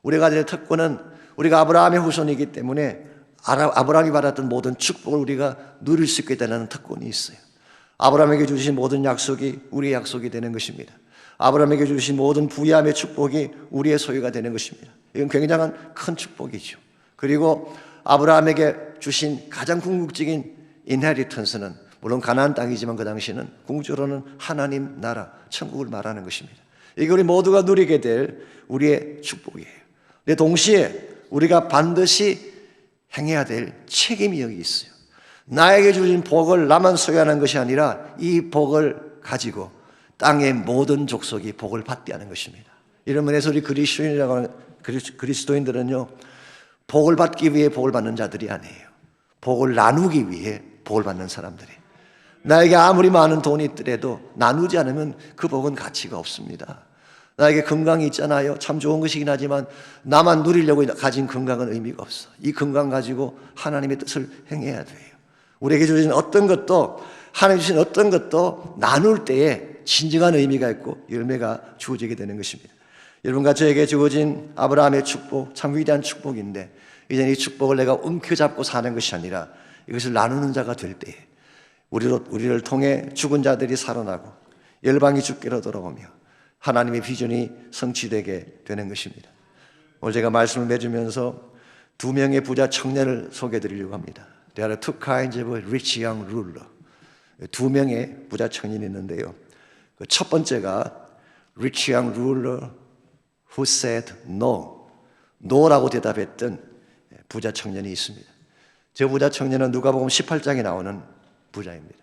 우리가 가져야 될 특권은 우리가 아브라함의 후손이기 때문에 아브라함이 받았던 모든 축복을 우리가 누릴 수 있게 되는 특권이 있어요. 아브라함에게 주신 모든 약속이 우리의 약속이 되는 것입니다. 아브라함에게 주신 모든 부유함의 축복이 우리의 소유가 되는 것입니다. 이건 굉장한 큰 축복이죠. 그리고 아브라함에게 주신 가장 궁극적인 인헤리턴스는 물론 가나안 땅이지만 그 당시에는 궁극적으로는 하나님 나라, 천국을 말하는 것입니다. 이게 우리 모두가 누리게 될 우리의 축복이에요. 근데 동시에 우리가 반드시 행해야 될 책임이 여기 있어요. 나에게 주신 복을 나만 소유하는 것이 아니라 이 복을 가지고 땅의 모든 족속이 복을 받게 하는 것입니다. 이런 면에서 우리 그리스도인들은요, 복을 받기 위해 복을 받는 자들이 아니에요. 복을 나누기 위해 복을 받는 사람들이에요. 나에게 아무리 많은 돈이 있더라도 나누지 않으면 그 복은 가치가 없습니다. 나에게 건강이 있잖아요. 참 좋은 것이긴 하지만 나만 누리려고 가진 건강은 의미가 없어. 이 건강 가지고 하나님의 뜻을 행해야 돼요. 우리에게 주신 어떤 것도, 하나님 주신 어떤 것도 나눌 때에 진정한 의미가 있고 열매가 주어지게 되는 것입니다. 여러분과 저에게 주어진 아브라함의 축복, 참 위대한 축복인데, 이제 이 축복을 내가 움켜잡고 사는 것이 아니라 이것을 나누는 자가 될 때에 우리를 통해 죽은 자들이 살아나고 열방이 주께로 돌아오며 하나님의 비전이 성취되게 되는 것입니다. 오늘 제가 말씀을 맺으면서 두 명의 부자 청년을 소개해 드리려고 합니다. There are two kinds of rich young ruler. 두 명의 부자 청년이 있는데요, 그 첫 번째가 rich young ruler who said no, no라고 대답했던 부자 청년이 있습니다. 저 부자 청년은 누가복음 18장에 나오는 부자입니다.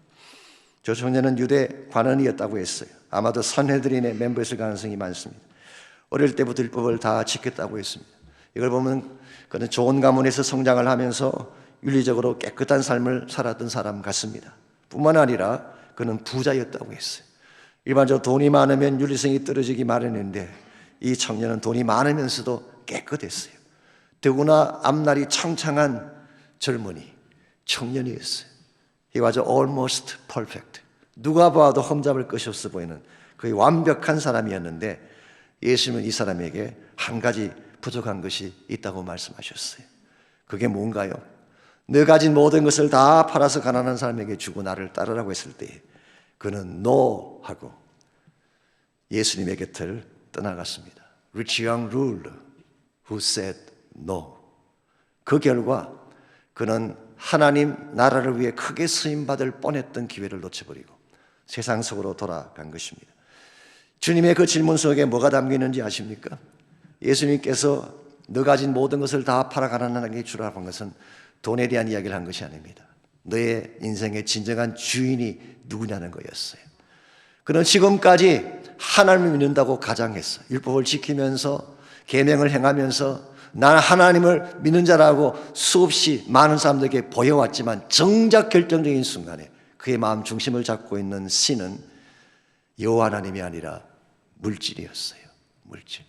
저 청년은 유대 관원이었다고 했어요. 아마도 산헤드린의 멤버였을 가능성이 많습니다. 어릴 때부터 율법을 다 지켰다고 했습니다. 이걸 보면 그는 좋은 가문에서 성장을 하면서 윤리적으로 깨끗한 삶을 살았던 사람 같습니다. 뿐만 아니라 그는 부자였다고 했어요. 일반적으로 돈이 많으면 윤리성이 떨어지기 마련인데 이 청년은 돈이 많으면서도 깨끗했어요. 더구나 앞날이 창창한 젊은이, 청년이었어요. He was almost perfect. 누가 봐도 흠잡을 것이 없어 보이는 거의 완벽한 사람이었는데, 예수님은 이 사람에게 한 가지 부족한 것이 있다고 말씀하셨어요. 그게 뭔가요? 너 가진 모든 것을 다 팔아서 가난한 사람에게 주고 나를 따르라고 했을 때 그는 no 하고 예수님의 곁을 떠나갔습니다. Rich young ruler who said no. 그 결과 그는 하나님 나라를 위해 크게 쓰임받을 뻔했던 기회를 놓쳐버리고 세상 속으로 돌아간 것입니다. 주님의 그 질문 속에 뭐가 담기는지 아십니까? 예수님께서 너 가진 모든 것을 다 팔아 가난하게 주라고 한 것은 돈에 대한 이야기를 한 것이 아닙니다. 너의 인생의 진정한 주인이 누구냐는 거였어요. 그는 지금까지 하나님을 믿는다고 가장했어. 율법을 지키면서 계명을 행하면서 나는 하나님을 믿는 자라고 수없이 많은 사람들에게 보여왔지만 정작 결정적인 순간에 그의 마음 중심을 잡고 있는 신은 여호와 하나님이 아니라 물질이었어요. 물질.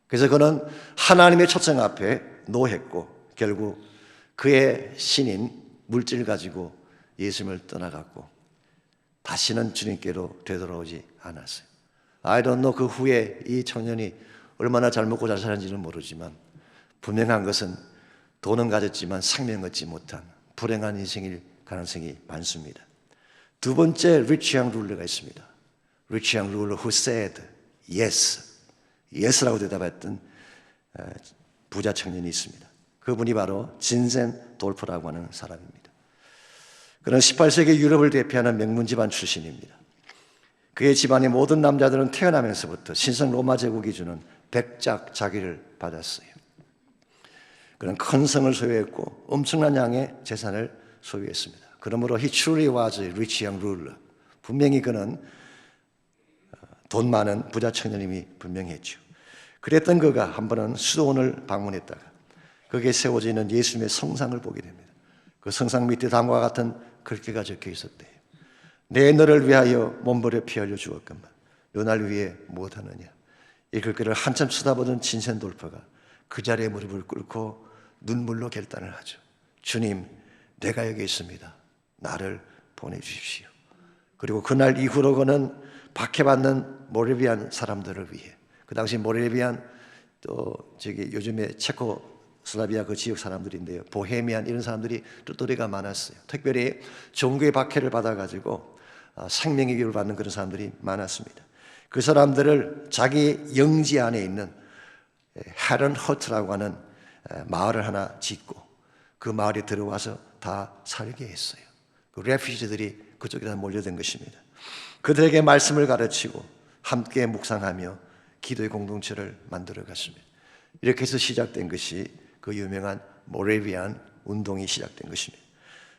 그래서 그는 하나님의 초청 앞에 노했고 결국 그의 신인 물질을 가지고 예수님을 떠나갔고 다시는 주님께로 되돌아오지 않았어요. I don't know 그 후에 이 청년이 얼마나 잘 먹고 잘 사는지는 모르지만 분명한 것은 돈은 가졌지만 생명을 얻지 못한 불행한 인생일 가능성이 많습니다. 두 번째 rich young ruler가 있습니다. Rich young ruler who said yes, yes라고 대답했던 부자 청년이 있습니다. 그분이 바로 진센 돌프라고 하는 사람입니다. 그는 18세기 유럽을 대표하는 명문 집안 출신입니다. 그의 집안의 모든 남자들은 태어나면서부터 신성 로마 제국이 주는 백작 자기를 받았어요. 그는 큰 성을 소유했고 엄청난 양의 재산을 소유했습니다. 그러므로 he truly was a rich young ruler. 분명히 그는 돈 많은 부자 청년임이 분명했죠. 그랬던 그가 한 번은 수도원을 방문했다가 거기에 세워져 있는 예수님의 성상을 보게 됩니다. 그 성상 밑에 다음과 같은 글귀가 적혀 있었대요. 내 너를 위하여 몸버려 피 흘려 주었건만 너날 위해 무엇하느냐. 이 글귀를 한참 쳐다보던 진센돌퍼가 그 자리에 무릎을 꿇고 눈물로 결단을 하죠. 주님, 내가 여기 있습니다. 나를 보내주십시오. 그리고 그날 이후로 그는 박해받는 모라비안 사람들을 위해, 그 당시 모라비안 또 요즘에 체코슬라비아 그 지역 사람들인데요, 보헤미안 이런 사람들이 똘똘이가 많았어요. 특별히 종교의 박해를 받아가지고 생명의 기를 받는 그런 사람들이 많았습니다. 그 사람들을 자기 영지 안에 있는 헤런 허트라고 하는 마을을 하나 짓고 그 마을에 들어와서 다 살게 했어요. 그 레퓨지들이 그쪽에다 몰려든 것입니다. 그들에게 말씀을 가르치고 함께 묵상하며 기도의 공동체를 만들어 갔습니다. 이렇게 해서 시작된 것이 그 유명한 모라비안 운동이 시작된 것입니다.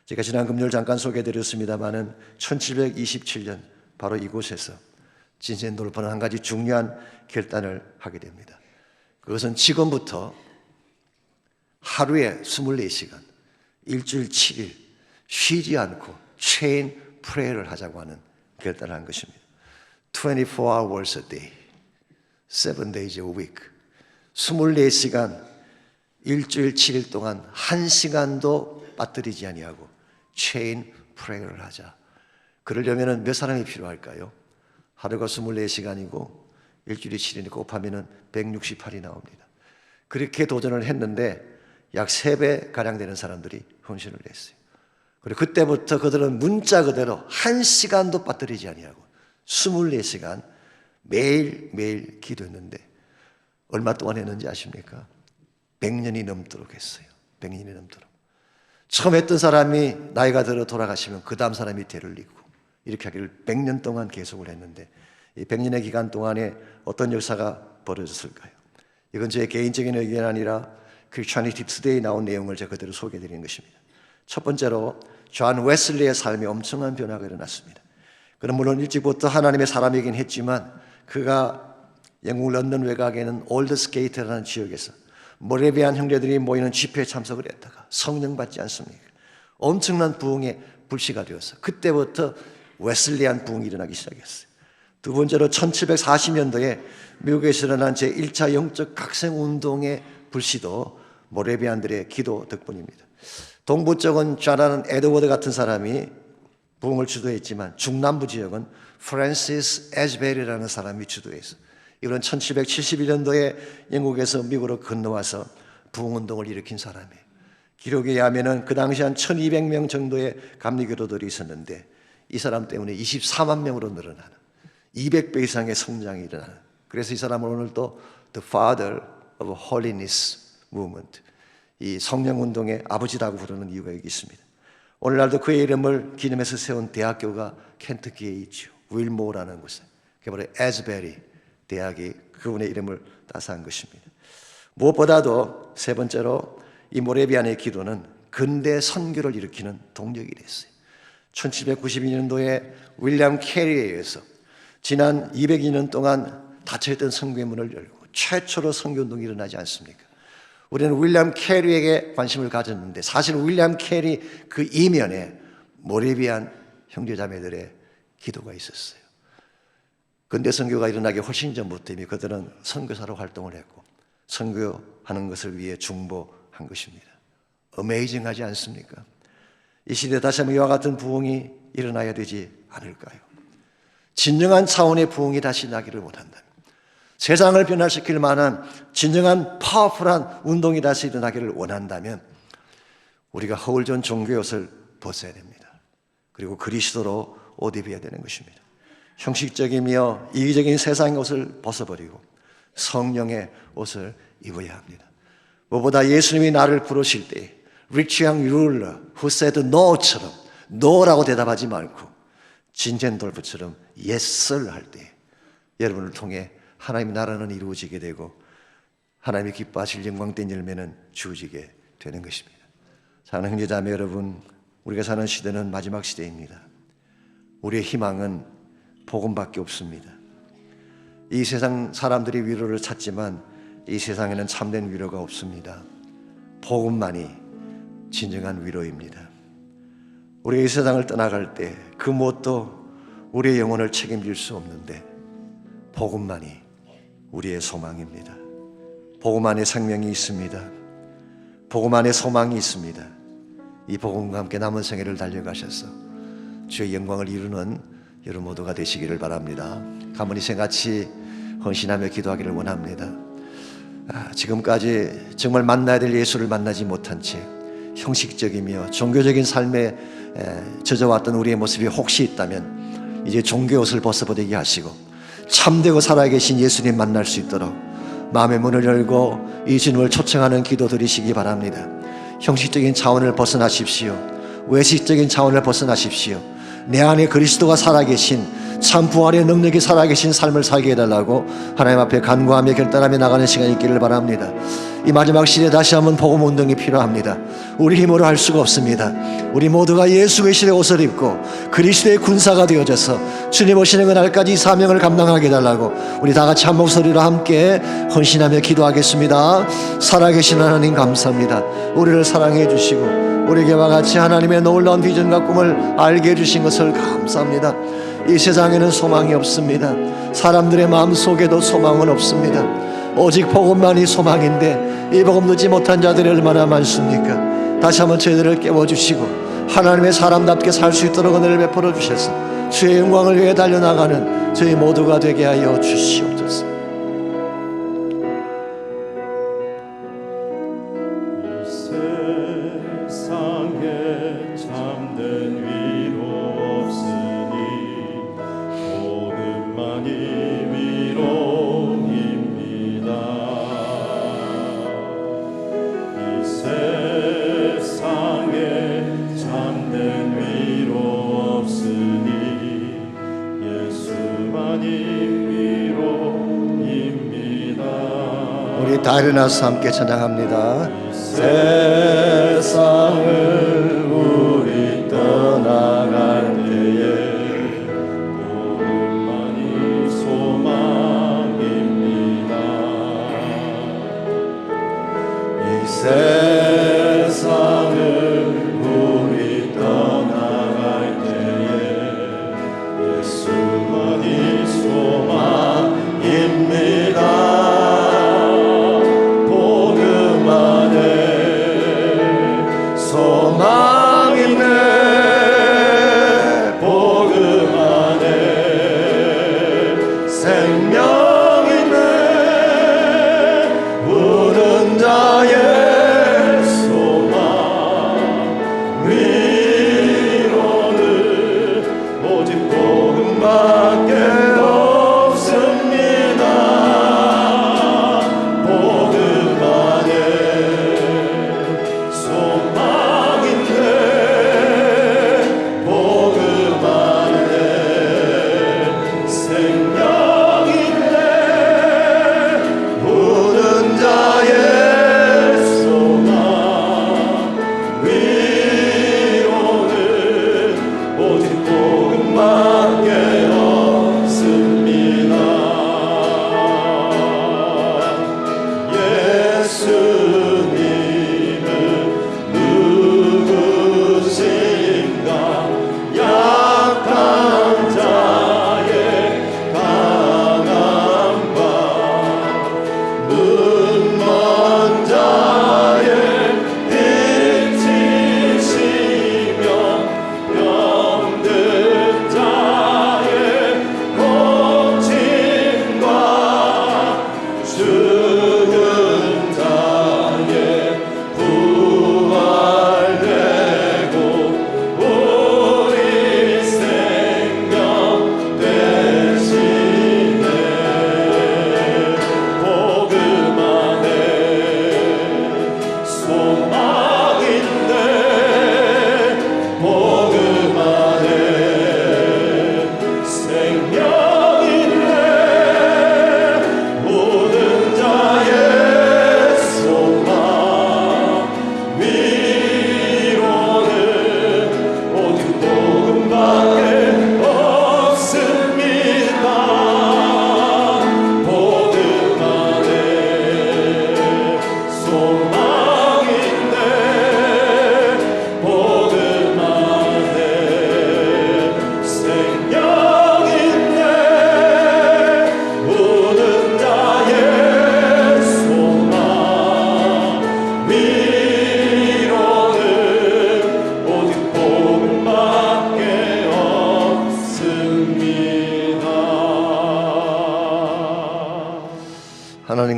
제가 지난 금요일 잠깐 소개해드렸습니다마는 1727년 바로 이곳에서 진센돌퍼는 한 가지 중요한 결단을 하게 됩니다. 그것은 지금부터 하루에 24시간, 일주일 7일 쉬지 않고 체인 프레이를 하자고 하는 결단을 한 것입니다. 24 hours a day, 7 days a week. 24시간, 일주일 7일 동안 1시간도 빠뜨리지 아니하고 체인 프레이를 하자. 그러려면 몇 사람이 필요할까요? 하루가 24시간이고 일주일이 7일이 곱하면 168이 나옵니다. 그렇게 도전을 했는데 약 3배가량 되는 사람들이 헌신을 했어요. 그리고 그때부터 그들은 문자 그대로 1시간도 빠뜨리지 아니하고 24시간 매일매일 기도했는데 얼마 동안 했는지 아십니까? 100년이 넘도록 했어요. 100년이 넘도록. 처음 했던 사람이 나이가 들어 돌아가시면 그 다음 사람이 대를 잇고 이렇게 하기를 100년 동안 계속을 했는데 이 100년의 기간 동안에 어떤 역사가 벌어졌을까요? 이건 제 개인적인 의견이 아니라 크리스천리티 투데이에 나온 내용을 제가 그대로 소개해드리는 것입니다. 첫 번째로 존 웨슬리의 삶에 엄청난 변화가 일어났습니다. 그는 물론 일찍부터 하나님의 사람이긴 했지만 그가 영국 런던 외곽에 있는 올드스게이트라는 지역에서 모라비안 형제들이 모이는 집회에 참석을 했다가 성령 받지 않습니까? 엄청난 부흥의 불씨가 되어서 그때부터 웨슬리안 부흥이 일어나기 시작했어요. 두 번째로 1740년도에 미국에서 일어난 제1차 영적 각성운동의 불씨도 모라비안들의 기도 덕분입니다. 동부 쪽은 좌라는 에드워드 같은 사람이 부흥을 주도했지만 중남부 지역은 프랜시스 에즈베리라는 사람이 주도해서 이분은 1771년도에 영국에서 미국으로 건너와서 부흥운동을 일으킨 사람이에요. 기록에 의하면 그 당시 한 1200명 정도의 감리교도들이 있었는데 이 사람 때문에 24만 명으로 늘어나는 200배 이상의 성장이 일어나는, 그래서 이 사람을 오늘도 The Father of Holiness Movement, 이 성령운동의 아버지라고 부르는 이유가 여기 있습니다. 오늘날도 그의 이름을 기념해서 세운 대학교가 켄터키에 있죠. 윌모어라는 곳에. 그게 바로 에즈베리 대학이 그분의 이름을 따서 한 것입니다. 무엇보다도 세 번째로 이 모라비안의 기도는 근대 선교를 일으키는 동력이 됐어요. 1792년도에 윌리엄 캐리에 의해서 지난 202년 동안 닫혀있던 선교의 문을 열고 최초로 선교운동이 일어나지 않습니까? 우리는 윌리엄 캐리에게 관심을 가졌는데 사실 윌리엄 캐리 그 이면에 모라비안 형제자매들의 기도가 있었어요. 근대 선교가 일어나기 훨씬 전부터 이미 그들은 선교사로 활동을 했고 선교하는 것을 위해 중보한 것입니다. 어메이징하지 않습니까? 이 시대에 다시 한번 이와 같은 부흥이 일어나야 되지 않을까요? 진정한 차원의 부흥이 다시 나기를 원한다면, 세상을 변화시킬 만한 진정한 파워풀한 운동이 다시 일어나기를 원한다면 우리가 허울전 종교의 옷을 벗어야 됩니다. 그리고 그리스도로 옷 입어야 되는 것입니다. 형식적이며 이기적인 세상의 옷을 벗어버리고 성령의 옷을 입어야 합니다. 무엇보다 예수님이 나를 부르실 때 Rich young ruler who said no처럼 no라고 대답하지 말고 진젠돌프처럼 예스를 할 때 여러분을 통해 하나님의 나라는 이루어지게 되고 하나님이 기뻐하실 영광된 열매는 주어지게 되는 것입니다. 사랑하는 형제자매 여러분, 우리가 사는 시대는 마지막 시대입니다. 우리의 희망은 복음밖에 없습니다. 이 세상 사람들이 위로를 찾지만 이 세상에는 참된 위로가 없습니다. 복음만이 진정한 위로입니다. 우리가 이 세상을 떠나갈 때 그 무엇도 우리의 영혼을 책임질 수 없는데 복음만이 우리의 소망입니다. 복음 안에 생명이 있습니다. 복음 안에 소망이 있습니다. 이 복음과 함께 남은 생애를 달려가셔서 주의 영광을 이루는 여러분 모두가 되시기를 바랍니다. 가문이 생같이 헌신하며 기도하기를 원합니다. 지금까지 정말 만나야 될 예수를 만나지 못한 채 형식적이며 종교적인 삶에 젖어왔던 우리의 모습이 혹시 있다면 이제 종교 옷을 벗어버리게 하시고 참되고 살아계신 예수님 만날 수 있도록 마음의 문을 열고 이 주님을 초청하는 기도 드리시기 바랍니다. 형식적인 차원을 벗어나십시오. 외식적인 차원을 벗어나십시오. 내 안에 그리스도가 살아계신 참 부활의 능력이 살아계신 삶을 살게 해달라고 하나님 앞에 간구하며 결단하며 나가는 시간이 있기를 바랍니다. 이 마지막 시대에 다시 한번 복음 운동이 필요합니다. 우리 힘으로 할 수가 없습니다. 우리 모두가 예수 그리스도의 옷을 입고 그리스도의 군사가 되어져서 주님 오시는 그날까지 이 사명을 감당하게 해달라고 우리 다 같이 한 목소리로 함께 헌신하며 기도하겠습니다. 살아계신 하나님 감사합니다. 우리를 사랑해 주시고 우리에게와 같이 하나님의 놀라운 비전과 꿈을 알게 해주신 것을 감사합니다. 이 세상에는 소망이 없습니다. 사람들의 마음속에도 소망은 없습니다. 오직 복음만이 소망인데 이 복음 듣지 못한 자들이 얼마나 많습니까? 다시 한번 저희들을 깨워주시고 하나님의 사람답게 살 수 있도록 은혜를 베풀어 주셔서 주의 영광을 위해 달려나가는 저희 모두가 되게 하여 주시옵소서. 세상에 참된 위로 없으니 복음만이 위로입니다. 이 세상에 참된 위로 없으니 예수만이 위로입니다. 우리 다 일어나서 함께 찬양합니다. 세상을 우리 떠나갈 때에 복음만이 소망입니다. 이 세상을 우리 떠나갈 때에 예수만이 소망입니다. 소망 있네 복음 안에 생명 있네 우는 자 예수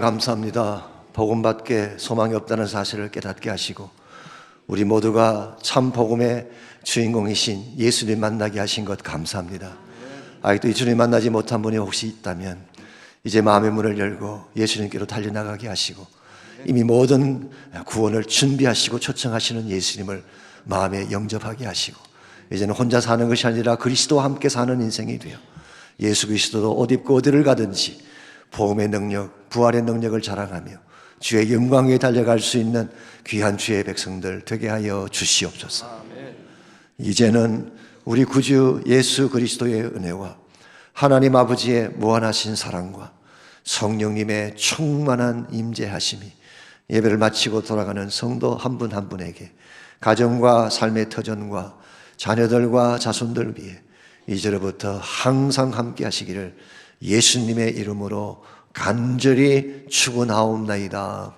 감사합니다. 복음밖에 소망이 없다는 사실을 깨닫게 하시고 우리 모두가 참 복음의 주인공이신 예수님 만나게 하신 것 감사합니다. 아직도 이 주님 만나지 못한 분이 혹시 있다면 이제 마음의 문을 열고 예수님께로 달려나가게 하시고 이미 모든 구원을 준비하시고 초청하시는 예수님을 마음에 영접하게 하시고 이제는 혼자 사는 것이 아니라 그리스도와 함께 사는 인생이 되어 예수 그리스도도 옷 입고 어디를 가든지 복음의 능력, 부활의 능력을 자랑하며 주의 영광 위에 달려갈 수 있는 귀한 주의 백성들 되게 하여 주시옵소서. 이제는 우리 구주 예수 그리스도의 은혜와 하나님 아버지의 무한하신 사랑과 성령님의 충만한 임재하심이 예배를 마치고 돌아가는 성도 한 분 한 분에게 가정과 삶의 터전과 자녀들과 자손들 위해 이제로부터 항상 함께 하시기를 예수님의 이름으로 간절히 축원하옵나이다.